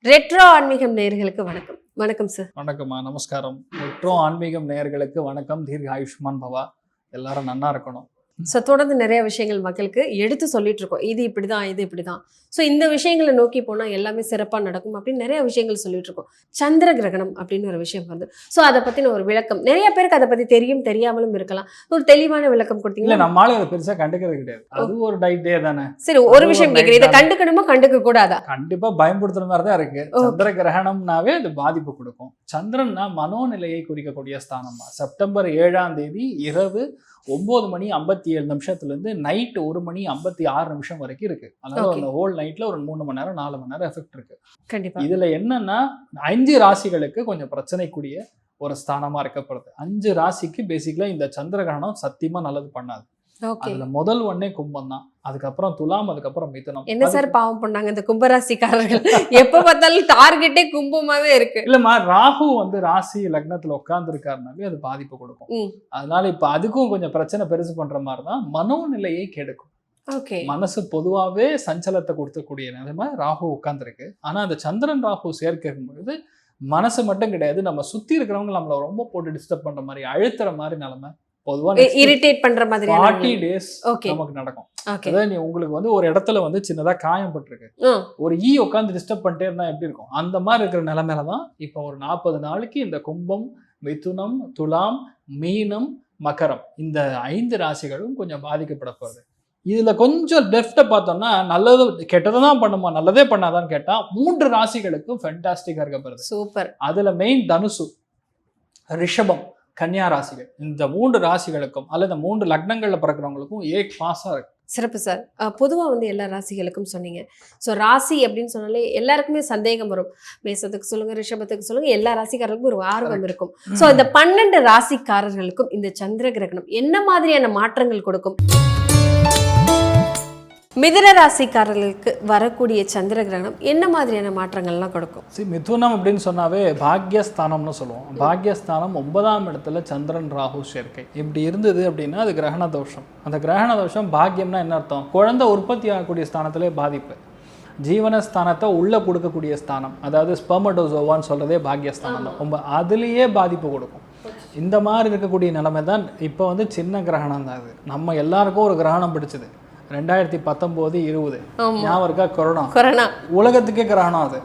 Retro ஆன்மீகம் நேயர்களுக்கு வணக்கம். வணக்கம் சார். வணக்கம்மா, நமஸ்காரம். ரெட்ரோ ஆன்மீகம் நேயர்களுக்கு வணக்கம். தீர்க்க ஆயுஷ்மான் பவா. எல்லாரும் நன்னா இருக்கணும். ஸோ தொடர்ந்து நிறைய விஷயங்கள் மக்களுக்கு எடுத்து சொல்லிட்டு இருக்கோம். இது இப்படிதான், இது இப்படிதான். ஸோ இந்த விஷயங்களை நோக்கி போனால் எல்லாமே சிறப்பாக நடக்கும் அப்படின்னு நிறைய விஷயங்கள் சொல்லிட்டு இருக்கோம். சந்திர கிரகணம் அப்படின்னு ஒரு விஷயம் வருது. ஸோ அதை பற்றின ஒரு விளக்கம் நிறைய பேருக்கு அதை பற்றி தெரியும், தெரியாமலும் இருக்கலாம். ஒரு தெளிவான விளக்கம் கொடுத்தீங்களா? நம்மளால அதை பெருசாக கண்டுக்கிறது கிடையாது. அது ஒரு டே தானே. சரி, ஒரு விஷயம் கேட்குறேன், இதை கண்டுக்கணுமா கண்டுக்க கூடாதா? கண்டிப்பா பயன்படுத்துற மாதிரி தான் இருக்கு. சந்திர கிரகணம்னாவே அது பாதிப்பு கொடுக்கும். சந்திரன்னா மனோநிலையை குறிக்கக்கூடிய ஸ்தானமா. செப்டம்பர் 7ஆம் தேதி இரவு 9:57 இருந்து நைட் 1:56 வரைக்கும் இருக்கு. அதனால அந்த ஹோல் நைட்ல ஒரு 3 மணி நேரம் 4 மணி நேரம் எஃபெக்ட் இருக்கு. கண்டிப்பா. இதுல என்னன்னா 5 ராசிகளுக்கு கொஞ்சம் பிரச்சனைக்குரிய ஒரு ஸ்தானமா இருக்கப்படுது. 5 ராசிக்கு பேசிக்கலா இந்த சந்திர கிரகணம் சத்தியமா நல்லது பண்ணாது. அதுல முதல் ஒன்னே கும்பம் தான், அதுக்கப்புறம் துலாம், அதுக்கப்புறம் மிதுனம். என்ன சார் பாவம் பண்ணாங்க இந்த கும்பராசிக்காரர்கள்? எப்ப பார்த்தாலும் டார்கெட்டே கும்பமாவே இருக்கு. இல்லம்மா, ராகு ராசி லக்னத்துல உட்கார்ந்து இருக்காருனாலே அது பாதிப்பு கொடுக்கும். அதனால இப்ப அதுக்கும் கொஞ்சம் பிரச்சனை பெருசு பண்ற மாதிரிதான் மனோநிலையை கெடுக்கும். மனசு பொதுவாவே சஞ்சலத்தை கொடுக்கக்கூடிய நிலைமை ராகு உட்கார்ந்துருக்கு. ஆனா அந்த சந்திரன் ராகு சேர்க்கும் பொழுது மனசு மட்டும் கிடையாது, நம்ம சுத்தி இருக்கிறவங்க நம்மள ரொம்ப போட்டு டிஸ்டர்ப் பண்ற மாதிரி, அழுத்துற மாதிரி நிலைமை பொதுவா இரிட்டேட் பண்ற மாதிரி 40 days நமக்கு நடக்கும். அதாவது உங்களுக்கு ஒரு இடத்துல சின்னதா காயம் பட்டிருக்கு, ஒரு உட்காந்து டிஸ்டர்ப் பண்ணிட்டே இருந்தா எப்படி இருக்கும், அந்த மாதிரி இருக்கிற நிலைமையிலதான் இப்ப ஒரு 40 நாளைக்கு இந்த கும்பம், மிதுனம், துலாம், மீனம், மகரம் இந்த 5 ராசிகளும் கொஞ்சம் பாதிக்கப்பட போகுது. இதுல கொஞ்சம் டெப்த பார்த்தோம்னா நல்லது கெட்டதான் பண்ணுமா, நல்லதே பண்ணாதான்னு கேட்டா 3 ராசிகளுக்கும் ஃபென்டாஸ்டிக்கா இருக்கப்படுது. சூப்பர். அதுல மெயின் தனுசு, ரிஷபம், கன்னியா ராசிகள், இந்த 3 ராசிகளுக்கும் அல்லது 3 லக்னங்கள்ல பிறக்கிறவங்களுக்கும் பாஸா இருக்கு. சிறப்பு சார். பொதுவாக எல்லா ராசிகளுக்கும் சொன்னீங்க. ஸோ ராசி அப்படின்னு சொன்னாலே எல்லாருக்குமே சந்தேகம் வரும். மேசத்துக்கு சொல்லுங்க, ரிஷபத்துக்கு சொல்லுங்க, எல்லா ராசிக்காரர்களுக்கும் ஒரு ஆர்வம் இருக்கும். ஸோ இந்த 12 ராசிக்காரர்களுக்கும் இந்த சந்திர கிரகணம் என்ன மாதிரியான மாற்றங்கள் கொடுக்கும்? மிதுன ராசிக்காரர்களுக்கு வரக்கூடிய சந்திர கிரகணம் என்ன மாதிரியான மாற்றங்கள்லாம் கொடுக்கும்? மிதுனம் அப்படின்னு சொன்னாவே பாக்யஸ்தானம்னு சொல்லுவோம். பாக்யஸ்தானம் 9ஆம் இடத்துல சந்திரன் ராகு சேர்க்கை இப்படி இருந்தது அப்படின்னா அது கிரகண தோஷம். அந்த கிரகண தோஷம், பாக்யம்னா என்ன அர்த்தம்? குழந்தை உற்பத்தி ஆகக்கூடிய ஸ்தானத்திலே பாதிப்பு. ஜீவனஸ்தானத்தை உள்ள கொடுக்கக்கூடிய ஸ்தானம், அதாவது ஸ்பெர்மடோசோவான்னு சொல்றதே பாக்யஸ்தானம் தான். ரொம்ப அதுலேயே பாதிப்பு கொடுக்கும். இந்த மாதிரி இருக்கக்கூடிய நிலைமை தான் இப்போ சின்ன கிரகணம் தான். அது நம்ம எல்லாருக்கும் ஒரு கிரகணம் பிடிச்சது 2019-20 ஞாபகம் இருக்கா? கொரோனா உலகத்துக்கே கிரகணம். அது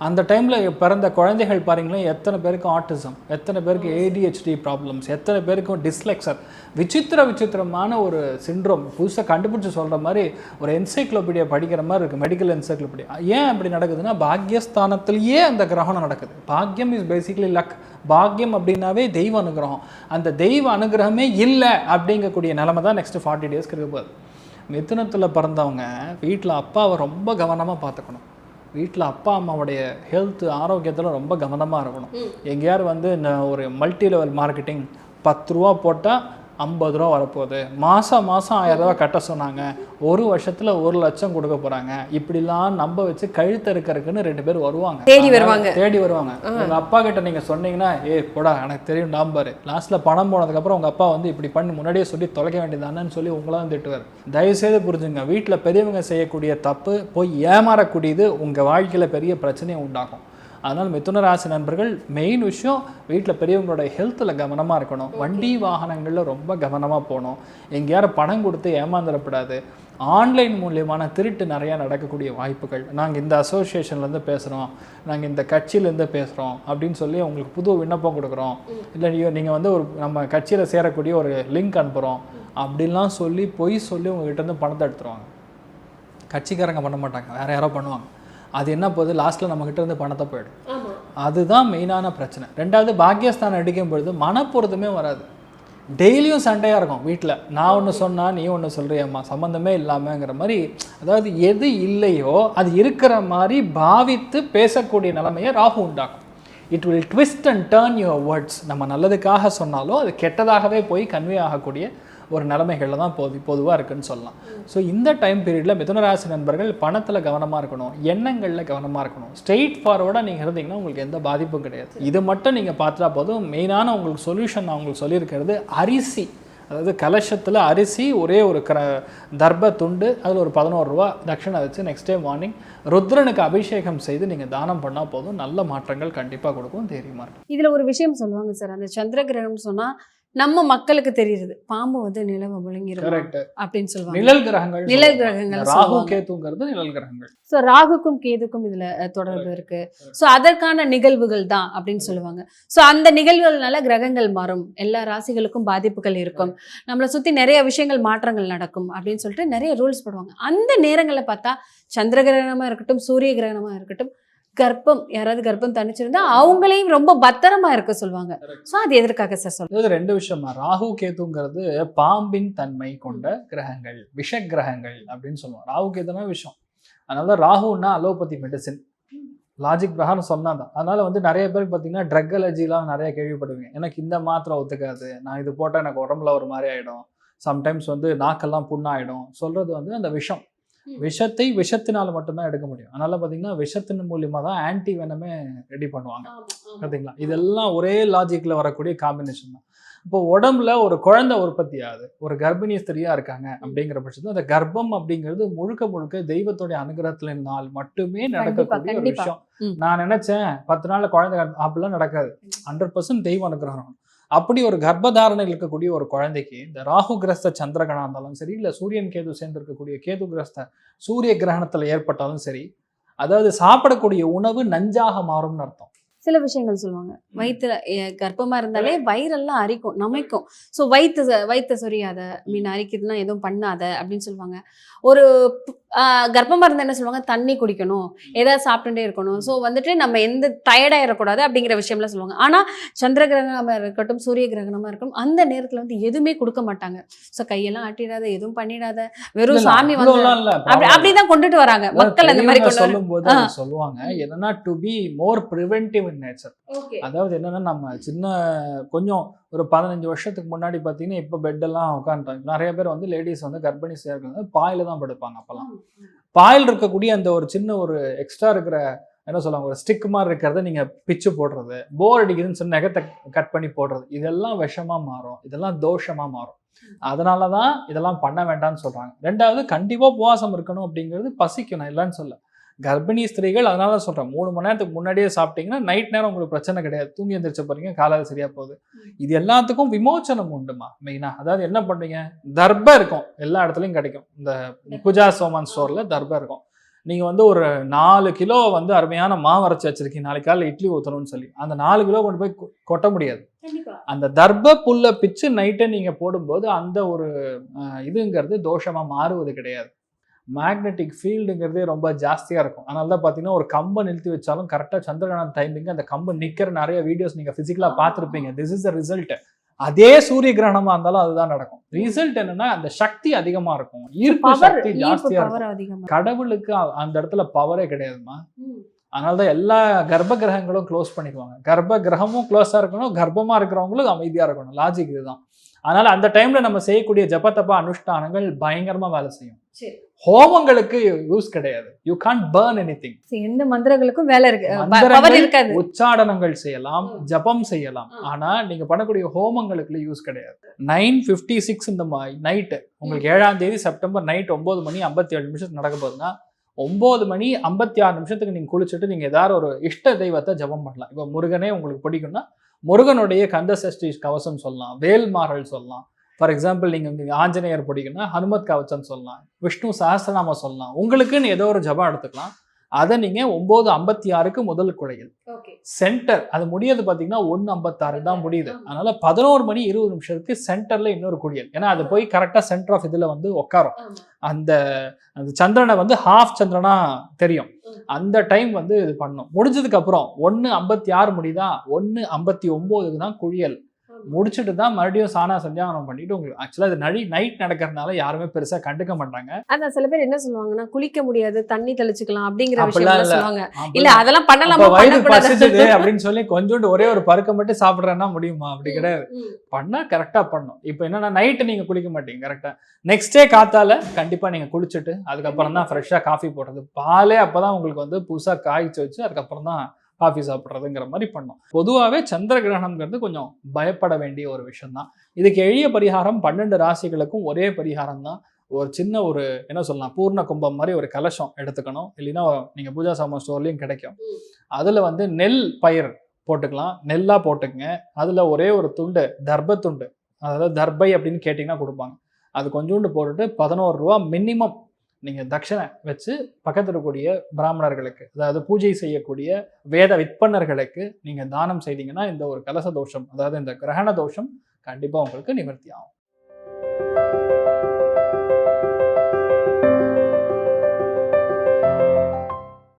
அந்த டைம்ல பிறந்த குழந்தைகள் பாருங்களேன், எத்தனை பேருக்கு ஆட்டிசம், எத்தனை பேருக்கு ADHD ப்ராப்ளம்ஸ், எத்தனை பேருக்கும் டிஸ்லெக்சர், விசித்திரமான ஒரு சிண்ட்ரோம் புதுசாக கண்டுபிடிச்சு சொல்ற மாதிரி ஒரு என்சைக்ளோபீடியா படிக்கிற மாதிரி இருக்கு, மெடிக்கல் என்சைக்ளோபீடியா. ஏன் அப்படி நடக்குதுன்னா பாக்யஸ்தானத்திலேயே அந்த கிரகணம் நடக்குது. பாக்யம் இஸ் பேசிக்கலி லக். பாக்யம் அப்படின்னாவே தெய்வ அனுகிரகம். அந்த தெய்வ அனுகிரகமே இல்லை அப்படிங்கக்கூடிய நிலைமை தான் நெக்ஸ்ட் 40 daysக்கு இருக்க போகுது. மிதுனத்தில் பிறந்தவங்க வீட்டில் அப்பாவை ரொம்ப கவனமாக பார்த்துக்கணும். வீட்டில் அப்பா அம்மாவுடைய ஹெல்த் ஆரோக்கியத்தில் ரொம்ப கவனமாக இருக்கணும். எங்கேயாவது ஒரு மல்டி லெவல் மார்க்கெட்டிங் 10 ரூபா போட்டால் 50 ரூபா வரப்போகுது, மாதம் 1000 ரூபா கட்ட சொன்னாங்க, ஒரு வருஷத்தில் 1 லட்சம் கொடுக்க போகிறாங்க, இப்படிலாம் நம்ப வச்சு கழுத்து இருக்கிறதுக்குன்னு 2 பேர் வருவாங்க, தேடி வருவாங்க. உங்கள் அப்பா கிட்ட நீங்கள் சொன்னீங்கன்னா போடா எனக்கு தெரியும் டாம்பாரு, லாஸ்ட்டில் பணம் போனதுக்கப்புறம் உங்கள் அப்பா இப்படி பண்ணி முன்னாடியே சொல்லி தொலைக்க வேண்டியதானு சொல்லி உங்களாம் திட்டுவார். தயவுசெய்து புரிஞ்சுங்க, வீட்டில் பெரியவங்க செய்யக்கூடிய தப்பு போய் ஏமாறக்கூடியது உங்கள் வாழ்க்கையில் பெரிய பிரச்சனையை உண்டாகும். அதனால் மிதுன ராசி நண்பர்கள் மெயின் விஷயம் வீட்டில் பெரியவங்களோட ஹெல்த்தில் கவனமாக இருக்கணும். வண்டி வாகனங்களில் ரொம்ப கவனமாக போகணும். எங்கேயாவது பணம் கொடுத்து ஏமாந்துடக்கூடாது. ஆன்லைன் மூலியமான திருட்டு நிறையா நடக்கக்கூடிய வாய்ப்புகள். நாங்கள் இந்த அசோசியேஷன்லேருந்து பேசுகிறோம், நாங்கள் இந்த கட்சியிலேருந்து பேசுகிறோம் அப்படின்னு சொல்லி உங்களுக்கு புது விண்ணப்பம் கொடுக்குறோம், இல்லை நீங்கள் ஒரு நம்ம கட்சியில் சேரக்கூடிய ஒரு லிங்க் அனுப்புகிறோம் அப்படின்லாம் சொல்லி பொய் சொல்லி உங்கள்கிட்ட பணத்தை எடுத்துருவாங்க. கட்சிக்காரங்க பண்ண மாட்டாங்க, வேறு யாரோ பண்ணுவாங்க. அது என்ன போகுது, லாஸ்ட்டில் நம்மக்கிட்ட பணத்தை போயிடும். அதுதான் மெயினான பிரச்சனை. 2வது, பாக்யஸ்தானம் அடிக்கும் பொழுது மனப்பொருத்தமே வராது. டெய்லியும் சண்டையாக இருக்கும் வீட்டில். நான் ஒன்று சொன்னால் நீ ஒன்று சொல்கிறியம்மா, சம்மந்தமே இல்லாமங்கிற மாதிரி. அதாவது எது இல்லையோ அது இருக்கிற மாதிரி பாவித்து பேசக்கூடிய நிலைமையை ராகு உண்டாக்கும். It will twist and turn your words. நம்ம நல்லதுக்காக சொன்னாலும் அது கெட்டதாகவே போய் கன்வே ஆகக்கூடிய ஒரு நிலைமைகளில் தான் பொதுவாக இருக்குன்னு சொல்லலாம். ஸோ இந்த டைம் பீரியடில் மிதுனராசி நண்பர்கள் பணத்தில் கவனமாக இருக்கணும், எண்ணங்களில் கவனமாக இருக்கணும். ஸ்ட்ரெயிட் ஃபார்வர்டாக நீங்கள் இருந்தீங்கன்னா உங்களுக்கு எந்த பாதிப்பும் கிடையாது. இது மட்டும் நீங்கள் பார்த்துட்டா போதும். மெயினான உங்களுக்கு சொல்யூஷன் நான் உங்களுக்கு சொல்லியிருக்கிறது அரிசி, அதாவது கலசத்தில் அரிசி ஒரே ஒரு தர்ப துண்டு அதில் ஒரு 11 ரூபா தட்சிணை வச்சு நெக்ஸ்ட் டே மார்னிங் ருத்ரனுக்கு அபிஷேகம் செய்து நீங்கள் தானம் பண்ணால் போதும், நல்ல மாற்றங்கள் கண்டிப்பாக கொடுக்கும், தைரியமாக இருக்கும். இதில் ஒரு விஷயம் சொல்லுவாங்க சார், அந்த சந்திர கிரகணம்னு சொன்னால் நம்ம மக்களுக்கு தெரியுது பாம்பு வந்து நிலவை விழுங்கிரும் அப்படின்னு சொல்லுவாங்க. நிழல் கிரகங்கள், நிழல் கிரகங்கள், ராகு கேதுங்கிறது நிழல் கிரகங்கள். ஸோ ராகுக்கும் கேதுக்கும் இதுல தொடர்பு இருக்கு. ஸோ அதற்கான நிகழ்வுகள் தான் அப்படின்னு சொல்லுவாங்க. ஸோ அந்த நிகழ்வுகள்னால கிரகங்கள் மாறும், எல்லா ராசிகளுக்கும் பாதிப்புகள் இருக்கும், நம்மளை சுத்தி நிறைய விஷயங்கள் மாற்றங்கள் நடக்கும் அப்படின்னு சொல்லிட்டு நிறைய ரூல்ஸ் போடுவாங்க. அந்த நேரங்களில் பார்த்தா சந்திர கிரகணமா இருக்கட்டும், சூரிய கிரகணமா இருக்கட்டும், கர்ப்பம் யாராவது கர்ப்பம் தனிச்சிருந்தா அவங்களையும் ரொம்ப பத்திரமா இருக்க சொல்லுவாங்க. ஸோ அது எதற்காக சார் சொல்லுங்க? ரெண்டு விஷயமா, ராகு கேதுங்கிறது பாம்பின் தன்மை கொண்ட கிரகங்கள், விஷ கிரகங்கள் அப்படின்னு சொல்லுவோம். ராகு கேதுனா விஷம், அதனால ராகுன்னா அலோபதி மெடிசின், லாஜிக் பிரகாரம் சொன்னாதான். அதனால வந்து நிறைய பேருக்கு பார்த்தீங்கன்னா ட்ரக் அலர்ஜிலாம் நிறைய கேள்விப்படுவீங்க. எனக்கு இந்த மாத்திரை ஒத்துக்காது, நான் இது போட்டால் எனக்கு உடம்புல ஒரு மாதிரி ஆகிடும், சம்டைம்ஸ் வந்து நாக்கெல்லாம் புண்ணாயிடும் சொல்றது வந்து அந்த விஷம். விஷத்தை விஷத்தினால மட்டும்தான் எடுக்க முடியும். அதனால பார்த்தீங்கன்னா விஷத்தின் மூலியமா தான் ஆன்டி வெனமே ரெடி பண்ணுவாங்க பார்த்தீங்களா. இதெல்லாம் ஒரே லாஜிக்ல வரக்கூடிய காம்பினேஷன் தான். இப்போ உடம்புல ஒரு குழந்தை உற்பத்தி ஆகுது, ஒரு கர்ப்பிணி ஸ்திரியா இருக்காங்க அப்படிங்கிற பட்சத்தில் அந்த கர்ப்பம் அப்படிங்கிறது முழுக்க முழுக்க தெய்வத்துடைய அனுகிரகத்தினால் மட்டுமே நடக்கக்கூடிய ஒரு விஷயம். நான் நினைச்சேன் 10 நாள்ல குழந்தை அப்படிலாம் நடக்காது, 100% தெய்வ அனுகிரகம். அப்படி ஒரு கர்ப்பதாரணையில் இருக்கக்கூடிய ஒரு குழந்தைக்கு இந்த ராகு கிரஸ்த சந்திரகணம் இருந்தாலும் சரி, இல்லை சூரியன் கேது சேர்ந்து இருக்கக்கூடிய கேது கிரஸ்த சூரிய கிரகணத்தில் ஏற்பட்டாலும் சரி, அதாவது சாப்பிடக்கூடிய உணவு நஞ்சாக மாறும்னு அர்த்தம். சில விஷயங்கள் சொல்லுவாங்க, வயிற்றுல கர்ப்பமா இருந்தாலே வயிறெல்லாம் அரிக்கும், நமைக்கும். ஸோ வயிற்று சொரியாத, மீன் அரிக்கிறதுனா எதுவும் பண்ணாத அப்படின்னு சொல்லுவாங்க. ஒரு கர்ப்பமா இருந்தால் என்ன சொல்லுவாங்க, தண்ணி குடிக்கணும், ஏதாவது சாப்பிட்டுட்டே இருக்கணும். ஸோ வந்துட்டு நம்ம எந்த டயர்டாயிடக்கூடாது அப்படிங்கிற விஷயம்லாம் சொல்லுவாங்க. ஆனால் சந்திர கிரகணமாக இருக்கட்டும், சூரிய கிரகணமாக இருக்கட்டும், அந்த நேரத்தில் வந்து எதுவுமே கொடுக்க மாட்டாங்க. ஸோ கையெல்லாம் ஆட்டிடாத, எதுவும் பண்ணிடாத, வெறும் சாமி வந்து அப்படிதான் கொண்டுட்டு வராங்க மக்கள். அந்த மாதிரி சொல்லும்போது சொல்லுவாங்க என்னன்னா, to be more preventive in nature. அதாவது என்னன்னா, நம்ம சின்ன கொஞ்சம் ஒரு 15 வருஷத்துக்கு முன்னாடி பார்த்தீங்கன்னா, இப்போ பெட்டெல்லாம் உட்காந்துட்டாங்க. நிறைய பேர் வந்து லேடிஸ் வந்து கர்ப்பிணியாக இருக்கிறது பாயில தான் படுப்பாங்க. அப்போல்லாம் பாயில் இருக்கக்கூடிய அந்த ஒரு சின்ன ஒரு எக்ஸ்ட்ரா இருக்கிற என்ன சொல்லுவாங்க, ஒரு ஸ்டிக் மாதிரி இருக்கிறத நீங்கள் பிச்சு போடுறது, போர் அடிக்குதுன்னு சொல்லி நகத்தை கட் பண்ணி போடுறது, இதெல்லாம் விஷமாக மாறும், இதெல்லாம் தோஷமாக மாறும். அதனால தான் இதெல்லாம் பண்ண வேண்டாம்னு சொல்கிறாங்க. ரெண்டாவது, கண்டிப்பாக உபவாசம் இருக்கணும் அப்படிங்கிறது பசிக்கணும், இல்லைன்னு சொல்ல. கர்ப்பிணி ஸ்திரீகள் அதனால சொல்கிறேன், 3 மணி நேரத்துக்கு முன்னாடியே சாப்பிட்டீங்கன்னா நைட் நேரம் உங்களுக்கு பிரச்சனை கிடையாது, தூங்கி எந்திரிச்ச போறீங்க, காலையில் சரியா போகுது. இது எல்லாத்துக்கும் விமோச்சனம் உண்டுமா மெயினாக. அதாவது என்ன பண்ணுறீங்க, தர்ப இருக்கும், எல்லா இடத்துலையும் கிடைக்கும். இந்த பூஜா சோமன் ஸ்டோரில் தர்ப இருக்கும். நீங்கள் வந்து ஒரு 4 கிலோ வந்து அருமையான மாவு அரைச்சி வச்சிருக்கீங்க, நாளைக்கு காலையில் இட்லி ஊற்றணும்னு சொல்லி, அந்த 4 கிலோ கொண்டு போய் கொட்ட முடியாது. அந்த தர்ப புல்லை பிச்சு நைட்டை நீங்கள் போடும்போது அந்த ஒரு இதுங்கிறது தோஷமாக மாறுவது கிடையாது. மேக்னெட்டிக் ஃபீல்டுங்கிறதே ரொம்ப ஜாஸ்தியாக இருக்கும். அதனால தான் பார்த்தீங்கன்னா, ஒரு கம்பை நிறுத்தி வச்சாலும் கரெக்டாக சந்திரகிரகணம் டைமிங் அந்த கம்பை நிற்கிற நிறைய வீடியோஸ் நீங்கள் ஃபிசிக்கலாக பார்த்துருப்பீங்க. This is the result. அதே சூரிய கிரகணமாக இருந்தாலும் அதுதான் நடக்கும். ரிசல்ட் என்னன்னா, அந்த சக்தி அதிகமாக இருக்கும், ஈர்ப்பு சக்தி ஜாஸ்தியாக இருக்கும். கடவுளுக்கு அந்த இடத்துல பவரே கிடையாதுமா. அதனால தான் எல்லா கர்ப்ப கிரகங்களும் க்ளோஸ் பண்ணிக்குவாங்க. கர்ப்ப கிரகமும் க்ளோஸாக இருக்கணும், கர்ப்பமாக இருக்கிறவங்களும் அமைதியாக இருக்கணும். லாஜிக் இதுதான். அதனால அந்த டைம்ல நம்ம செய்யக்கூடிய ஜபத்தப்பா அனுஷ்டானங்கள் பயங்கரமா வேலை செய்யும். ஹோமங்களுக்கு யூஸ் கிடையாது. You can't burn anything. எந்த மந்திரங்களுக்கும் வேலை இருக்கு, பவர் இருக்காது. உச்சாடனங்கள் செய்யலாம், ஜபம் செய்யலாம், ஆனா நீங்க பண்ணக்கூடிய ஹோமங்களுக்கு யூஸ் கிடையாது. 9:56 இந்த நைட்டு உங்களுக்கு 7ஆம் தேதி செப்டம்பர் நைட் 9 மணி 57 நிமிஷத்துக்கு நடக்க போகுதுன்னா, 9 மணி 56 நிமிஷத்துக்கு நீங்க குளிச்சுட்டு நீங்க ஏதாவது ஒரு இஷ்ட தெய்வத்தை ஜபம் பண்ணலாம். இப்போ முருகனே உங்களுக்கு பிடிக்கும்னா முருகனுடைய கந்த சஷ்டி கவசம் சொல்லலாம், வேல்மாறல் சொல்லலாம். ஃபார் எக்ஸாம்பிள் நீங்கள் ஆஞ்சநேயர் பிடிக்குன்னா ஹனுமத் கவச்சம் சொல்லலாம், விஷ்ணு சஹஸ்ரநாமம் சொல்லலாம். உங்களுக்குன்னு ஏதோ ஒரு ஜபம் எடுத்துக்கலாம். அதை நீங்கள் 9:56க்கு முதல் குழையில் சென்டர் அது முடியாது பார்த்தீங்கன்னா 1:56 தான் முடியுது. அதனால 11 மணி 20 நிமிஷத்துக்கு சென்டர்ல இன்னொரு குடியல். ஏன்னா அது போய் கரெக்டாக சென்டர் ஆஃப் இதில் வந்து உட்காரும். அந்த சந்திரனை வந்து ஹாஃப் சந்திரனா தெரியும். அந்த டைம் வந்து இது பண்ணும். முடிஞ்சதுக்கு அப்புறம் 1:56 முடியுதா, 1:59க்கு தான் குழியல். முடிச்சுட்டு தான் மறுபடியும் சாணா சந்தியாவனம் பண்ணிட்டு உங்களுக்கு ஆக்சுவலா அது நைட் நடக்கிறதுனால யாருமே பெருசா கண்டுக்க மாட்டாங்க. அதான் சில பேர் என்ன சொல்லுவாங்கன்னா, குளிக்க முடியாது, தண்ணி தெளிச்சுக்கலாம் அப்படிங்கிற விஷயம் சொல்லுவாங்க. இல்ல அதெல்லாம் பண்ணலாமா, வயிறு பசிச்சது அப்படின்னு சொல்லி கொஞ்சோண்டு ஒரே ஒரு பருக்க மட்டும் சாப்பிடுறேன்னா முடியுமா? அப்படி கிடையாது. பண்ணா கரெக்டா பண்ணும். இப்போ என்னன்னா, நைட்டு நீங்க குளிக்க மாட்டீங்க கரெக்டா, நெக்ஸ்ட் டே காத்தால கண்டிப்பா நீங்க குளிச்சுட்டு அதுக்கப்புறம் தான் ஃப்ரெஷ்ஷா காஃபி போடுறது. பாலே அப்பதான் உங்களுக்கு வந்து புதுசா காய்ச்சி வச்சு அதுக்கப்புறம் தான் காஃபி சாப்பிட்றதுங்கிற மாதிரி பண்ணோம். பொதுவாகவே சந்திர கிரகணம்ங்கிறது கொஞ்சம் பயப்பட வேண்டிய ஒரு விஷயம் தான். இதுக்கு எளிய பரிகாரம் 12 ராசிகளுக்கும் ஒரே பரிகாரம் தான். ஒரு சின்ன ஒரு என்ன சொல்லலாம், பூர்ண கும்பம் மாதிரி ஒரு கலசம் எடுத்துக்கணும். இல்லைன்னா நீங்கள் பூஜா சாமான் ஸ்டோர்லேயும் கிடைக்கும். அதில் வந்து நெல் பயிர் போட்டுக்கலாம், நெல்லாக போட்டுக்கங்க. அதில் ஒரே ஒரு துண்டு தர்ப துண்டு, அதாவது தர்பை அப்படின்னு கேட்டிங்கன்னா கொடுப்பாங்க, அது கொஞ்சோண்டு போட்டுட்டு 11 ரூபா மினிமம் நீங்கள் தட்சணை வச்சு பக்கத்தில் இருக்கக்கூடிய பிராமணர்களுக்கு, அதாவது பூஜை செய்யக்கூடிய வேத விற்பனர்களுக்கு நீங்கள் தானம் செய்தீங்கன்னா இந்த ஒரு கலச தோஷம், அதாவது இந்த கிரகண தோஷம் கண்டிப்பாக உங்களுக்கு நிவர்த்தி ஆகும்.